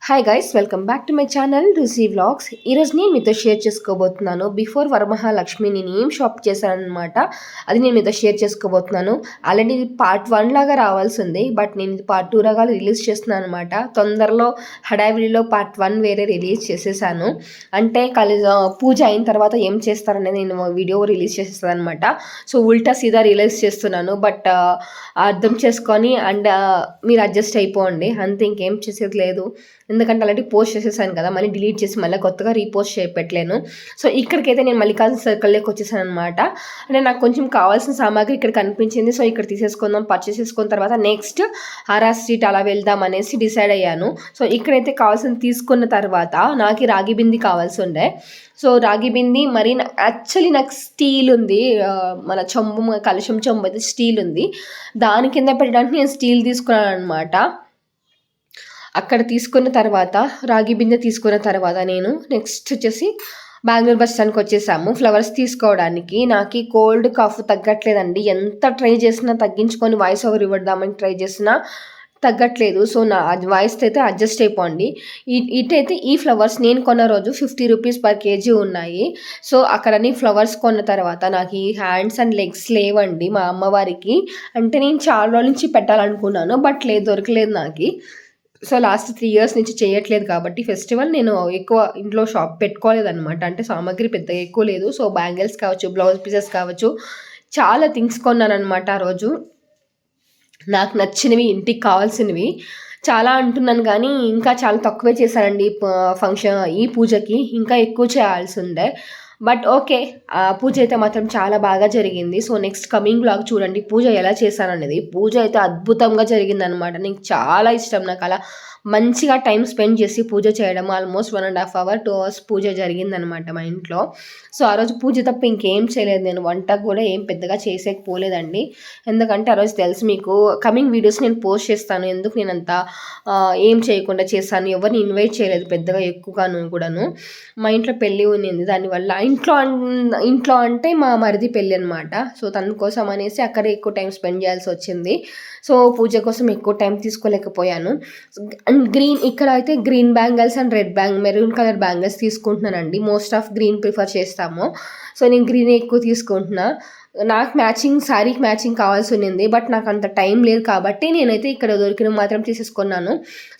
Hi guys, welcome back to my channel రుసి vlogs. ఈరోజు నేను మీతో షేర్ చేసుకోబోతున్నాను. బిఫోర్ వరమహాలక్ష్మి నేను ఏం షాప్ చేశానమాట, అది నేను మీతో షేర్ చేసుకోబోతున్నాను. ఆల్రెడీ ఇది పార్ట్ 1 లాగా రావాల్సి ఉంది, బట్ నేను ఇది పార్ట్ 2 లాగా రిలీజ్ చేస్తున్నాను అనమాట. తొందరలో హడావిడిలో పార్ట్ 1 వేరే రిలీజ్ చేసేసాను. అంటే పూజ అయిన తర్వాత ఏం చేస్తారనేది నేను వీడియో రిలీజ్ చేసేస్తాను అనమాట. సో ఉల్టా సీదా రిలీజ్ చేస్తున్నాను, బట్ అర్థం చేసుకొని అండ్ మీరు అడ్జస్ట్ అయిపోండి అంతే, ఇంకేం చేసేది లేదు. ఎందుకంటే ఆల్రెడీ పోస్ట్ చేసేసాను కదా, మళ్ళీ డిలీట్ చేసి మళ్ళీ కొత్తగా రీపోస్ట్ పెట్టలేను. సో ఇక్కడికైతే నేను మల్లికార్జున సర్కిల్లోకి వచ్చేసాను అనమాట. అంటే నాకు కొంచెం కావాల్సిన సామాగ్రి ఇక్కడ కనిపించింది, సో ఇక్కడ తీసేసుకుందాం. పర్చేస్ చేసుకున్న తర్వాత నెక్స్ట్ ఆర్ఆ స్ట్రీట్ అలా వెళ్దాం అనేసి డిసైడ్ అయ్యాను. సో ఇక్కడైతే కావాల్సింది తీసుకున్న తర్వాత నాకు రాగి బింది కావాల్సి ఉండే. సో రాగి బింది మరి యాక్చువల్లీ నాకు స్టీల్ ఉంది, మన చెంబు కలుషం చెంబు అయితే స్టీల్ ఉంది. దాని కింద పెట్టడానికి నేను స్టీల్ తీసుకున్నాను అనమాట. అక్కడ తీసుకున్న తర్వాత రాగి బిందె తీసుకున్న తర్వాత నేను నెక్స్ట్ వచ్చేసి బెంగళూరు బస్ స్టాండ్కి వచ్చేసాము ఫ్లవర్స్ తీసుకోవడానికి. నాకు కోల్డ్ కాఫ్ తగ్గట్లేదండి, ఎంత ట్రై చేసినా తగ్గించుకొని వాయిస్ ఓవర్ ఇవ్వడామని ట్రై చేసినా తగ్గట్లేదు. సో నా వాయిస్ అయితే అడ్జస్ట్ అయిపోండి. ఇటైతే ఈ ఫ్లవర్స్ నేను కొన్న రోజు 50 రూపీస్ పర్ కేజీ ఉన్నాయి. సో అక్కడని ఫ్లవర్స్ కొన్న తర్వాత నాకు ఈ హ్యాండ్స్ అండ్ లెగ్స్ లేవండి మా అమ్మవారికి. అంటే నేను చాలా రోజుల నుంచి పెట్టాలనుకున్నాను, బట్ దొరకలేదు నాకు. సో లాస్ట్ 3 ఇయర్స్ నుంచి చేయట్లేదు కాబట్టి ఫెస్టివల్ నేను ఎక్కువ ఇంట్లో షాప్ పెట్టుకోలేదన్నమాట. అంటే సామాగ్రి పెద్దగా ఎక్కువ లేదు. సో బ్యాంగిల్స్ కావచ్చు, బ్లౌజ్ పీసెస్ కావచ్చు, చాలా థింగ్స్ కొన్నానమాట ఆ రోజు. నాకు నచ్చినవి, ఇంటికి కావాల్సినవి చాలా అంటున్నాను, కానీ ఇంకా చాలా తక్కువే చేశానండి ఫంక్షన్ ఈ పూజకి. ఇంకా ఎక్కువ చేయాల్సి ఉండే, బట్ ఓకే, పూజ అయితే మాత్రం చాలా బాగా జరిగింది. సో నెక్స్ట్ కమింగ్ బ్లాగ్ చూడండి పూజ ఎలా చేశాననేది. పూజ అయితే అద్భుతంగా జరిగిందనమాట. నాకు చాలా ఇష్టం, నాకు అలా మంచిగా టైం స్పెండ్ చేసి పూజ చేయడం. ఆల్మోస్ట్ 1.5 hours 2 hours పూజ జరిగిందనమాట మా ఇంట్లో. సో ఆ రోజు పూజ తప్ప ఇంకేం చేయలేదు. నేను వంట కూడా ఏం పెద్దగా చేసేకపోలేదండి, ఎందుకంటే ఆ రోజు తెలుసు మీకు, కమింగ్ వీడియోస్ నేను పోస్ట్ చేస్తాను ఎందుకు నేను అంతా ఏం చేయకుండా చేశాను. ఎవరిని ఇన్వైట్ చేయలేదు పెద్దగా ఎక్కువగాను కూడాను. మా ఇంట్లో పెళ్ళి ఉన్నింది, దానివల్ల ఇంట్లో అంటే మా మరిది పెళ్ళి అనమాట. సో తన కోసం అనేసి అక్కడ ఎక్కువ టైం స్పెండ్ చేయాల్సి వచ్చింది. సో పూజ కోసం ఎక్కువ టైం తీసుకోలేకపోయాను. అండ్ గ్రీన్, ఇక్కడ అయితే green bangles and red maroon colour bangles తీసుకుంటున్నానండి. మోస్ట్ ఆఫ్ గ్రీన్ ప్రిఫర్ చేస్తాము, సో నేను గ్రీన్ ఎక్కువ తీసుకుంటున్నా. నాకు శారీకి మ్యాచింగ్ కావాల్సి ఉన్నింది, బట్ నాకు అంత టైం లేదు కాబట్టి నేనైతే ఇక్కడ దొరికిన మాత్రం తీసేసుకున్నాను.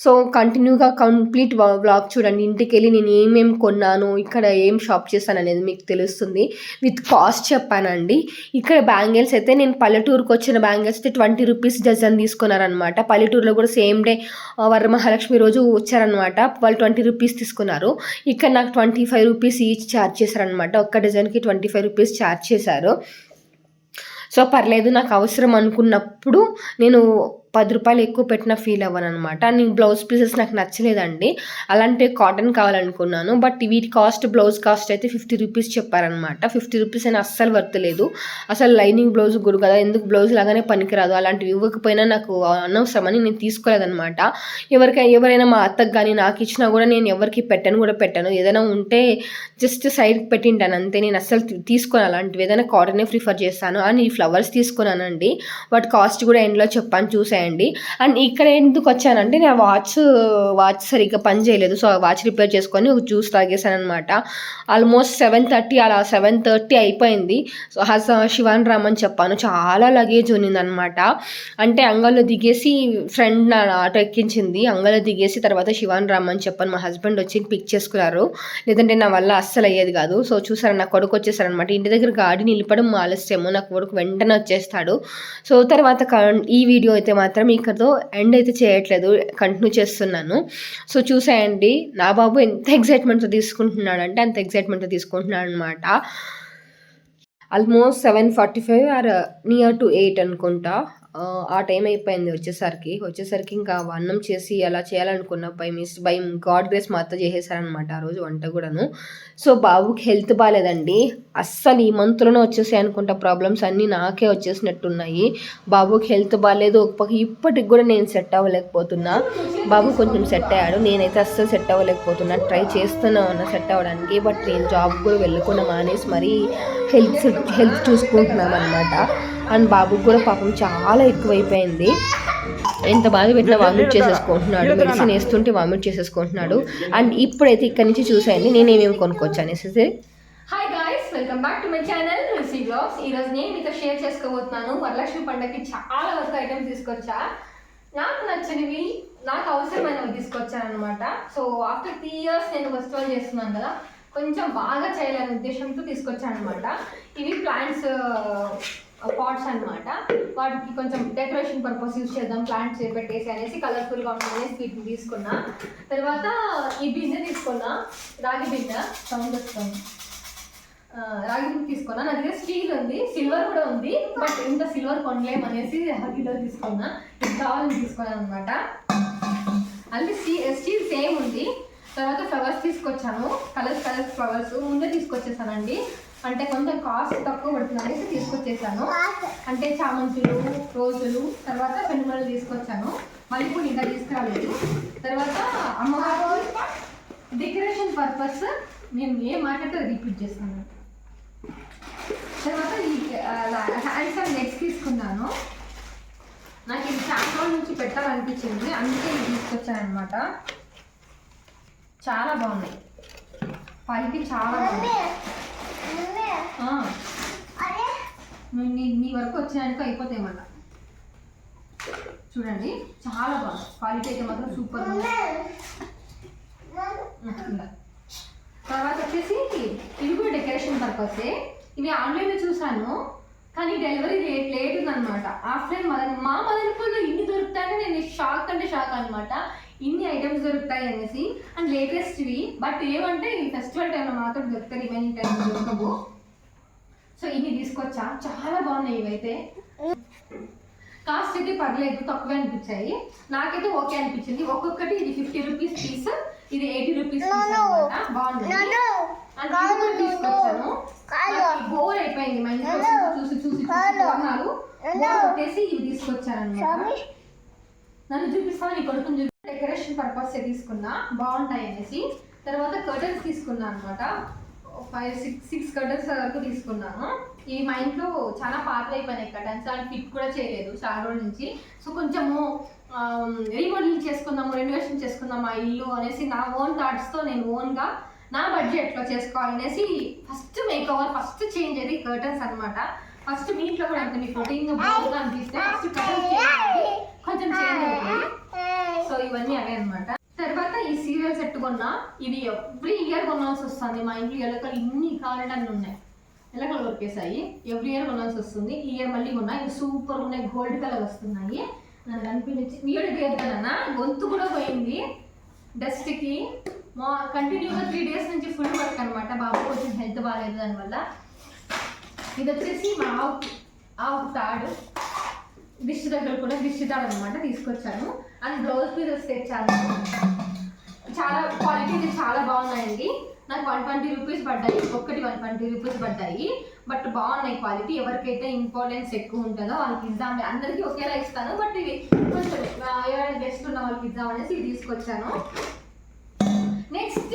సో కంటిన్యూగా కంప్లీట్ వ్లాగ్ చూడండి. ఇంటికి వెళ్ళి నేను ఏమేమి కొన్నాను, ఇక్కడ ఏం షాప్ చేశాను అనేది మీకు తెలుస్తుంది. విత్ కాస్ట్ చెప్పానండి. ఇక్కడ బ్యాంగిల్స్ అయితే నేను పల్లెటూరుకు వచ్చిన బ్యాంగిల్స్ అయితే 20 రూపీస్ డజన్ తీసుకున్నారనమాట. పల్లెటూరులో కూడా సేమ్ డే వరమహాలక్ష్మి రోజు వచ్చారనమాట, వాళ్ళు 20 రూపీస్ తీసుకున్నారు. ఇక్కడ నాకు 25 రూపీస్ ఈచ్ ఛార్జ్ చేశారనమాట. ఒక్క డజన్కి 25 రూపీస్ ఛార్జ్ చేశారు. సో పర్లేదు, నాకు అవసరం అనుకున్నప్పుడు నేను 10 రూపాయలు ఎక్కువ పెట్టిన ఫీల్ అవ్వను అనమాట. నేను బ్లౌజ్ పీసెస్ నాకు నచ్చలేదండి, అలాంటి కాటన్ కావాలనుకున్నాను. బట్ వీటి బ్లౌజ్ కాస్ట్ అయితే 50 రూపీస్ చెప్పారనమాట. 50 రూపీస్ అయినా అస్సలు వర్తలేదు. అసలు లైనింగ్ బ్లౌజ్ గురు కదా, ఎందుకు బ్లౌజ్ లాగానే పనికిరాదు, అలాంటివి ఇవ్వకపోయినా నాకు అనవసరమని నేను తీసుకోలేదనమాట. ఎవరైనా మా అత్తకు కానీ నాకు ఇచ్చినా కూడా నేను ఎవరికి పెట్టను. ఏదైనా ఉంటే జస్ట్ సైడ్కి పెట్టింటాను అంతే. నేను అస్సలు తీసుకోను అలాంటివి, ఏదైనా కాటనే ప్రిఫర్ చేస్తాను. అండ్ ఈ ఫ్లవర్స్ తీసుకున్నానండి, వాటి కాస్ట్ కూడా ఎండ్లో చెప్పాను చూసాను. అండ్ ఇక్కడ ఎందుకు వచ్చానంటే నేను వాచ్ సరిగ్గా పని చేయలేదు. సో వాచ్ రిపేర్ చేసుకొని ఒక జ్యూస్ తాగేసాను అనమాట. ఆల్మోస్ట్ 7:30 అలా 7:30 అయిపోయింది. సో శివాన్ రామని చెప్పాను, చాలా లగేజ్ ఉన్నింది అనమాట. అంటే అంగల్లో దిగేసి ఫ్రెండ్ నా ఆటో ఎక్కించింది, అంగల్లో దిగేసి తర్వాత శివాన్ రామని చెప్పాను. మా హస్బెండ్ వచ్చి పిక్ చేసుకున్నారు, లేదంటే నా వల్ల అస్సలు అయ్యేది కాదు. సో చూసారా, నా కొడుకు వచ్చేసారనమాట. ఇంటి దగ్గర గాడి నిలపడం ఆలస్యము, నా కొడుకు వెంటనే వచ్చేస్తాడు. సో తర్వాత ఈ వీడియో అయితే మాత్రం ఇక్కడతో ఎండ్ అయితే చేయట్లేదు, కంటిన్యూ చేస్తున్నాను. సో చూసేయండి నా బాబు ఎంత ఎగ్జైట్మెంట్తో తీసుకుంటున్నాడంటే అంత ఎగ్జైట్మెంట్తో తీసుకుంటున్నాడు అనమాట. ఆల్మోస్ట్ 7:45 ఆర్ నియర్ టు 8 అనుకుంటా ఆ టైం అయిపోయింది వచ్చేసరికి ఇంకా అన్నం చేసి అలా చేయాలనుకున్న బై గాడ్ గ్రేస్ మా అత్త చేసేసారనమాట ఆ రోజు వంట కూడాను. సో బాబుకి హెల్త్ బాగాలేదండి, అస్సలు ఈ మంత్లోనే వచ్చేసాయి అనుకుంటా. ప్రాబ్లమ్స్ అన్నీ నాకే వచ్చేసినట్టున్నాయి. బాబుకి హెల్త్ బాగాలేదు, ఇప్పటికి కూడా నేను సెట్ అవ్వలేకపోతున్నా. బాబు కొంచెం సెట్ అయ్యాడు, నేనైతే అస్సలు సెట్ అవ్వలేకపోతున్నా. ట్రై చేస్తున్నా సెట్ అవ్వడానికి, బట్ నేను జాబ్ కూడా వెళ్ళకుండా మానేసి మరీ హెల్త్ చూసుకుంటున్నాం అనమాట. అండ్ బాబుకి కూడా పాపం చాలా ఎక్కువైపోయింది. ఎంత బాధ పెట్టినా వామిట్ చేసేసుకుంటున్నాడు, మెడిసిన్ వేస్తుంటే వామిట్ చేసేసుకుంటున్నాడు. అండ్ ఇప్పుడైతే ఇక్కడ నుంచి చూసాయండి నేను ఏమేమి కొనుక్కోవచ్చు అనేసి. Hi guys, welcome back to my channel రుసి వ్లాగ్స్. ఈరోజు నేను మీతో షేర్ చేసుకోబోతున్నాను. వరలక్ష్మి పండుగకి చాలా వరకు ఐటమ్స్ తీసుకొచ్చా. నాకు నచ్చినవి, నాకు అవసరమైనవి తీసుకొచ్చాను అనమాట. సో ఆఫ్టర్ 3 years నేను ఫెస్టివల్ చేస్తున్నాను కదా, కొంచెం బాగా చేయాలనే ఉద్దేశంతో తీసుకొచ్చాను అనమాట. ఇవి ప్లాంట్స్ పాట్స్ అనమాట. వాటికి కొంచెం డెకరేషన్ పర్పస్ యూజ్ చేద్దాం, ప్లాంట్స్ పెట్టేసి అనేసి కలర్ఫుల్గా ఉంటుందనేసి వీటిని తీసుకున్నా. తర్వాత ఈ బిన్నె తీసుకున్నా, రాగి బిన్నె, సౌండ్ వస్తుంది. రాగి బిన్నె తీసుకున్నా. నా దగ్గర స్టీల్ ఉంది, సిల్వర్ కూడా ఉంది, బట్ ఇంత సిల్వర్ కొనలేమనేసి రాగిలో తీసుకున్నా. ఇది కావాలని తీసుకున్నాను అనమాట. అంటే స్టీల్ సేమ్ ఉంది. తర్వాత ఫ్లవర్స్ తీసుకొచ్చాను, కలర్స్ ఫ్లవర్స్ ముందే తీసుకొచ్చేసానండి. అంటే కొంచెం కాస్ట్ తక్కువ పడుతుంది అనేసి తీసుకొచ్చేసాను. అంటే చామంతులు, రోజులు, తర్వాత పెనుమలు తీసుకొచ్చాను. మల్లెపూలు ఇంకా తీసుకురాలేదు. తర్వాత అమ్మవారు డెకరేషన్ పర్పస్ నేను ఏం మాట్లాడితే రిపీట్ చేస్తాను. తర్వాత ఈ హ్యాండ్స్ అండ్ నెక్స్ట్ తీసుకున్నాను. నాకు ఇది చాలా రోజుల నుంచి పెట్టాలనిపించింది, అందుకే ఇది తీసుకొచ్చాను అనమాట. చాలా బాగున్నాయి, క్వాలిటీ చాలా బాగుంది. నీ వరకు వచ్చాయనుకో అయిపోతాయి మళ్ళీ. చూడండి చాలా బాగుంది, క్వాలిటీ అయితే మాత్రం సూపర్ ఉంది. తర్వాత వచ్చేసి ఇవి కూడా డెకరేషన్ పర్పసే. ఇవి ఆన్లైన్లో చూసాను కానీ డెలివరీ లేట్ ఉందన్నమాట. ఆఫ్లైన్ మా మదనపూర్లో ఇన్ని దొరుకుతాయని నేను షాక్ అంటే షాక్ అనమాట. ఇన్ని ఐటమ్స్ దొరుకుతాయి అనేసి. అండ్ లేటెస్ట్వి, బట్ ఏమంటే ఈ ఫెస్టివల్ టైంలో మాత్రం దొరుకుతాయి, రిమైనింగ్ టైం దొరకవు. సో ఇన్ని తీసుకొచ్చా, చాలా బాగున్నాయి ఇవైతే. కాస్ట్ అయితే పర్లేదు, తక్కువే అనిపించాయి. నాకైతే ఓకే అనిపించింది. ఒక్కొక్కటి ఇది 50 రూపీస్ పీస్, ఇది 80 రూపీస్ పీస్ అనమాట. బాగుంది. అండ్ తీసుకొచ్చాను, బోర్ అయిపోయింది మా ఇంట్లో చూసి కొన్నాళ్ళు బోర్ కొట్టేసి ఇవి తీసుకొచ్చాను అనమాట. నన్ను చూపిస్తాను, నీ కొడుకుని చూపి. డెకరేషన్ పర్పస్ తీసుకున్నా, బాగుంటాయి అనేసి. తర్వాత కర్టన్స్ తీసుకున్నా అనమాట. 5-6 కర్టన్స్ వరకు తీసుకున్నాను. ఇవి మా ఇంట్లో చాలా పాతలు అయిపోయినాయి కర్టన్స్, అండ్ ఫిట్ కూడా చేయలేదు చాలా రోజుల నుంచి. సో కొంచెము రీమోడలింగ్ చేసుకుందాము, రెనోవేషన్ చేసుకుందాం మా ఇల్లు అనేసి నా ఓన్ థాట్స్తో నేను ఓన్గా నా బడ్జెట్లో చేసుకోవాలనేసి ఫస్ట్ మేకఓవర్, ఫస్ట్ చేంజ్ అది కర్టన్స్ అనమాట. ఫస్ట్ మీ ఇంట్లో కూడా అంతే, మీకు రొటీన్గా బాగుంగా అనిపిస్తే ఫస్ట్ కర్టన్స్ కొంచెం చేంజ్ అవుతుంది. సో ఇవన్నీ అవే అనమాట. తర్వాత ఈ సీరియల్ సెట్ కొన్నా. ఇవి ఎవ్రీ ఇయర్ కొనాల్సి వస్తుంది. మా ఇంట్లో ఎలకలు ఇన్ని కావాలంటే అన్నీ ఉన్నాయి, ఎలకలు కొరికేసాయి. ఎవ్రీ ఇయర్ కొనాల్సి వస్తుంది. ఈ ఇయర్ మళ్ళీ కొన్నా. ఇవి సూపర్ ఉన్నాయి, గోల్డ్ కలర్ వస్తున్నాయి. నాకు అనిపించి వీడియో తీయగలనా, గొంతు కూడా పోయింది డస్ట్కి. కంటిన్యూగా 3 days నుంచి ఫుల్ వర్క్ అనమాట. బాబు కొంచెం హెల్త్ బాగాలేదు దానివల్ల. ఇది వచ్చేసి మా ఆవు తాడు, దిష్టి దగ్గర కూడా దిష్టి తాడు అనమాట తీసుకొచ్చాను. అండ్ బ్లౌజ్ పీసెస్ తెచ్చాను. చాలా క్వాలిటీ చాలా బాగున్నాయండి. నాకు 120 రూపీస్ పడ్డాయి, ఒక్కటి 120 రూపీస్ పడ్డాయి. బట్ బాగున్నాయి క్వాలిటీ. ఎవరికైతే ఇంపార్టెన్స్ ఎక్కువ ఉంటుందో వాళ్ళకి ఇద్దాం, అందరికీ ఒకేలా ఇస్తాను, బట్ ఇవి కొంచెం ఎవరైనా గెస్ట్ ఉన్న వాళ్ళకి ఇద్దాం అనేసి ఇవి తీసుకొచ్చాను. నెక్స్ట్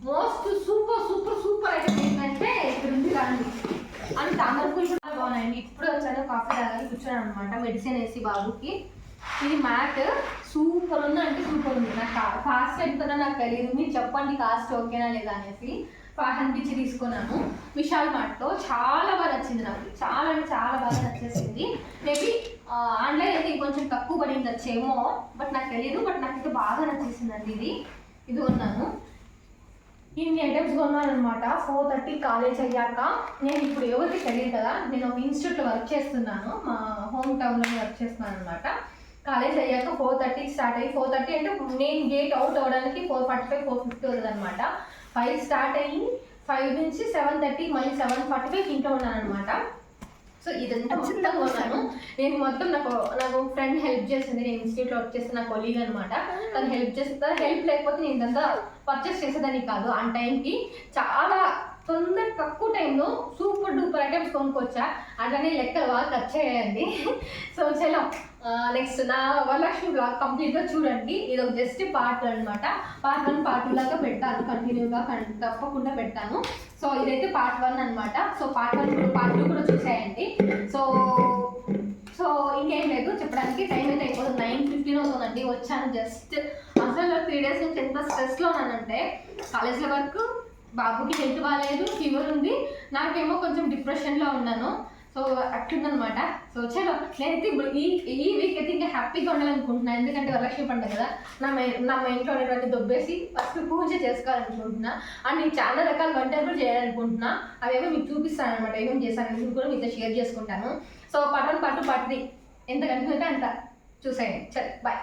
మోస్ట్ సూపర్ ఐటమ్ ఏంటంటే ఇక్కడ ఉంది రండి. అండ్ తామరపూలు కూడా బాగున్నాయండి. ఇప్పుడు వచ్చాను, కాఫీ తాగాలి కూర్చోను అనమాట, మెడిసిన్ వేసి బాబుకి. ఇది మ్యాట్ సూపర్ ఉంది, అంటే సూపర్ ఉంది. నాకు కాస్ట్ ఎంతనో నాకు తెలియదు, మీరు చెప్పండి కాస్ట్ ఓకేనా లేదా అనేసి. అనిపించి తీసుకున్నాను విశాల్ మార్ట్లో. చాలా బాగా నచ్చింది నాకు, చాలా అంటే చాలా బాగా నచ్చేసింది. మేబీ ఆన్లైన్ అయితే కొంచెం తక్కువ పడింది వచ్చేమో, బట్ నాకు తెలియదు. బట్ నాకైతే బాగా నచ్చేసిందండి. ఇది కొన్నాను. ఇన్ని ఐటమ్స్ కొన్నాను అనమాట. 4:30 కాలేజ్ అయ్యాక. నేను ఇప్పుడు ఎవరికి తెలియదు కదా, నేను ఒక ఇన్స్టిట్యూట్లో వర్క్ చేస్తున్నాను, మా హోమ్ టౌన్లో వర్క్ చేస్తున్నాను అనమాట. కాలేజ్ అయ్యాక 4:30 స్టార్ట్ అయ్యి 4:30 అంటే నేను గేట్ అవుట్ అవ్వడానికి 4:45, 4:50 అవుతుంది అనమాట. 5 స్టార్ట్ అయ్యి 5 నుంచి 7:30, మళ్ళీ 7:45 ఇంట్లో ఉన్నాను అనమాట. సో ఇదంతా మొత్తం కొన్నాను నేను. మొత్తం నాకు ఫ్రెండ్ హెల్ప్ చేసింది. నేను ఇన్స్టిట్యూట్లో వర్క్ చేస్తే నా కొలీగ్ అనమాట. తను హెల్ప్ చేస్తే, హెల్ప్ లేకపోతే నేను ఇదంతా పర్చేస్ చేసేదాన్ని కాదు. ఆ టైంకి చాలా తక్కువ టైంలో సూపర్ డూపర్ ఐటమ్స్ కొనుక్కొచ్చా. అట్లనే లెక్కలు బాగా ఖర్చు అయ్యాయండి. సో చలో నెక్స్ట్ నా వరలక్ష్మి బ్లాగ్ కంప్లీట్గా చూడండి. ఇది ఒక జస్ట్ పార్ట్ అనమాట. పార్ట్ 1, పార్ట్ 2 లాగా పెట్టాను, కంటిన్యూగా తప్పకుండా పెట్టాను. సో ఇదైతే పార్ట్ 1 అనమాట. సో పార్ట్ 1 పార్ట్ 2 కూడా చూసేయండి. సో సో ఇంకేం లేదు చెప్పడానికి, టైం అయితే అయిపోతుంది 9:15 అవుతుందండి. వచ్చాను జస్ట్. అసలు 3 days నుంచి ఎంత స్ట్రెస్లో ఉన్నానంటే కాలేజ్లో వర్క్, బాబుకి హెల్త్ బాగాలేదు, ఫీవర్ ఉంది, నాకేమో కొంచెం డిప్రెషన్లో ఉన్నాను. సో అట్లుందనమాట. సో చలో నేనైతే ఇప్పుడు ఈ వీక్ అయితే ఇంకా హ్యాపీగా ఉండాలనుకుంటున్నాను. ఎందుకంటే వరలక్ష్మి పండుగ కదా, నా ఇంట్లో ఉన్నటువంటి దొబ్బేసి ఫస్ట్ పూజ చేసుకోవాలనుకుంటున్నా. అండ్ నేను చాలా రకాల వంటలు కూడా చేయాలనుకుంటున్నా. అవేమో మీకు చూపిస్తాను అనమాట, ఏమేమి చేశాను ఇది కూడా మీతో షేర్ చేసుకుంటాను. సో పార్ట్ 1 పార్ట్ 2 పార్ట్ 3 ఎంత కనుకుంటే అంత చూసేయండి. చల్ బాయ్.